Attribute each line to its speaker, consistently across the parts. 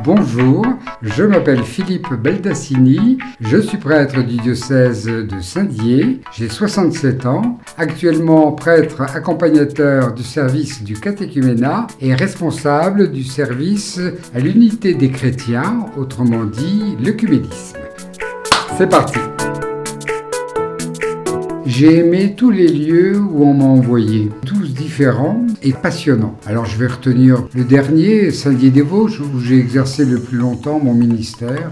Speaker 1: Bonjour, je m'appelle Philippe Baldassini, je suis prêtre du diocèse de Saint-Dié, j'ai 67 ans, actuellement prêtre accompagnateur du service du catéchuménat et responsable du service à l'unité des chrétiens, autrement dit l'œcuménisme. C'est parti! J'ai aimé tous les lieux où on m'a envoyé, tous différents et passionnants. Alors je vais retenir le dernier, Saint-Dié-des-Vosges, où j'ai exercé le plus longtemps mon ministère.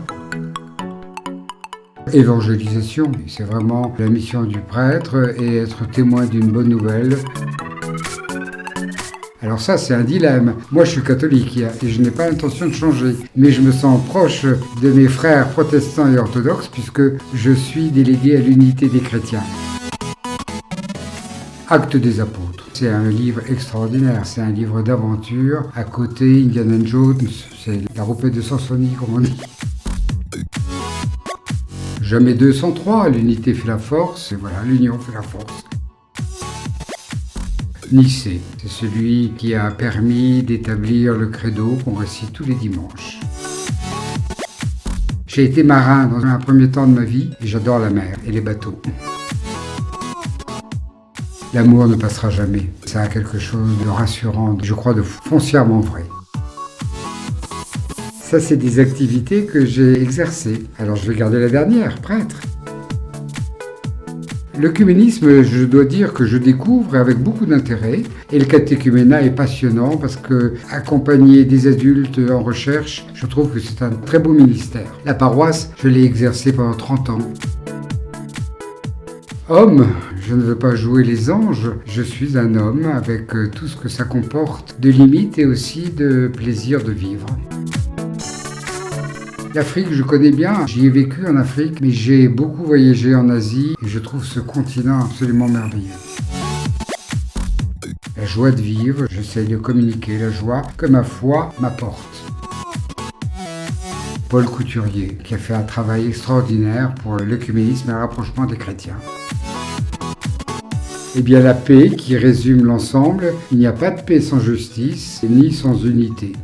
Speaker 1: Évangélisation, c'est vraiment la mission du prêtre et être témoin d'une bonne nouvelle. Alors ça, c'est un dilemme. Moi, je suis catholique et je n'ai pas l'intention de changer. Mais je me sens proche de mes frères protestants et orthodoxes puisque je suis délégué à l'unité des chrétiens. Actes des apôtres. C'est un livre extraordinaire, c'est un livre d'aventure. À côté, Indiana Jones, c'est la roupette de Sansoni, comme on dit. Jamais 2 sans 3, l'unité fait la force, et voilà, l'union fait la force. Nicée, c'est celui qui a permis d'établir le credo qu'on récite tous les dimanches. J'ai été marin dans un premier temps de ma vie, et j'adore la mer et les bateaux. L'amour ne passera jamais. Ça a quelque chose de rassurant, je crois de foncièrement vrai. Ça, c'est des activités que j'ai exercées. Alors je vais garder la dernière, prêtre. L'œcuménisme, je dois dire que je découvre avec beaucoup d'intérêt. Et le catéchuménat est passionnant parce que accompagner des adultes en recherche, je trouve que c'est un très beau ministère. La paroisse, je l'ai exercée pendant 30 ans. Homme, je ne veux pas jouer les anges, je suis un homme avec tout ce que ça comporte de limites et aussi de plaisir de vivre. L'Afrique, je connais bien, j'y ai vécu en Afrique, mais j'ai beaucoup voyagé en Asie et je trouve ce continent absolument merveilleux. La joie de vivre, j'essaie de communiquer la joie que ma foi m'apporte. Paul Couturier, qui a fait un travail extraordinaire pour l'œcuménisme et le rapprochement des chrétiens. Eh bien la paix qui résume l'ensemble, il n'y a pas de paix sans justice, ni sans unité.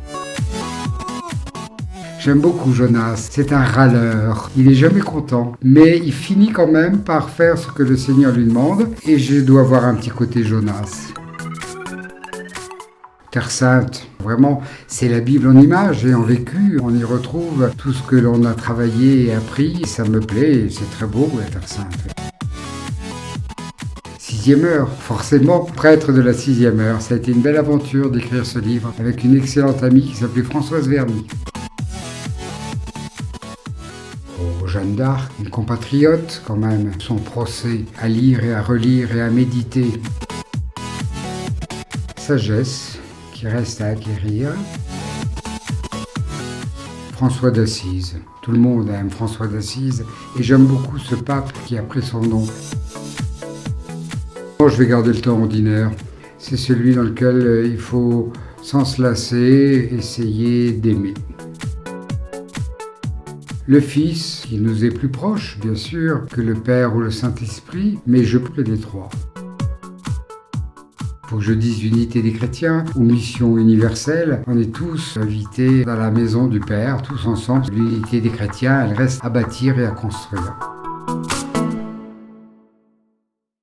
Speaker 1: J'aime beaucoup Jonas, c'est un râleur, il n'est jamais content, mais il finit quand même par faire ce que le Seigneur lui demande, et je dois avoir un petit côté Jonas. Terre Sainte, vraiment, c'est la Bible en images et en vécu, on y retrouve tout ce que l'on a travaillé et appris, ça me plaît, et c'est très beau la Terre Sainte. 6e heure, forcément, prêtre de la 6e heure. Ça a été une belle aventure d'écrire ce livre avec une excellente amie qui s'appelait Françoise Verny. Oh, Jeanne d'Arc, une compatriote quand même, son procès à lire et à relire et à méditer. Sagesse qui reste à acquérir. François d'Assise. Tout le monde aime François d'Assise et j'aime beaucoup ce pape qui a pris son nom. Je vais garder le temps ordinaire. C'est celui dans lequel il faut, sans se lasser, essayer d'aimer. Le Fils, qui nous est plus proche, bien sûr, que le Père ou le Saint-Esprit, mais je peux les trois. Faut que je dise unité des chrétiens ou mission universelle. On est tous invités dans la maison du Père, tous ensemble. L'unité des chrétiens, elle reste à bâtir et à construire.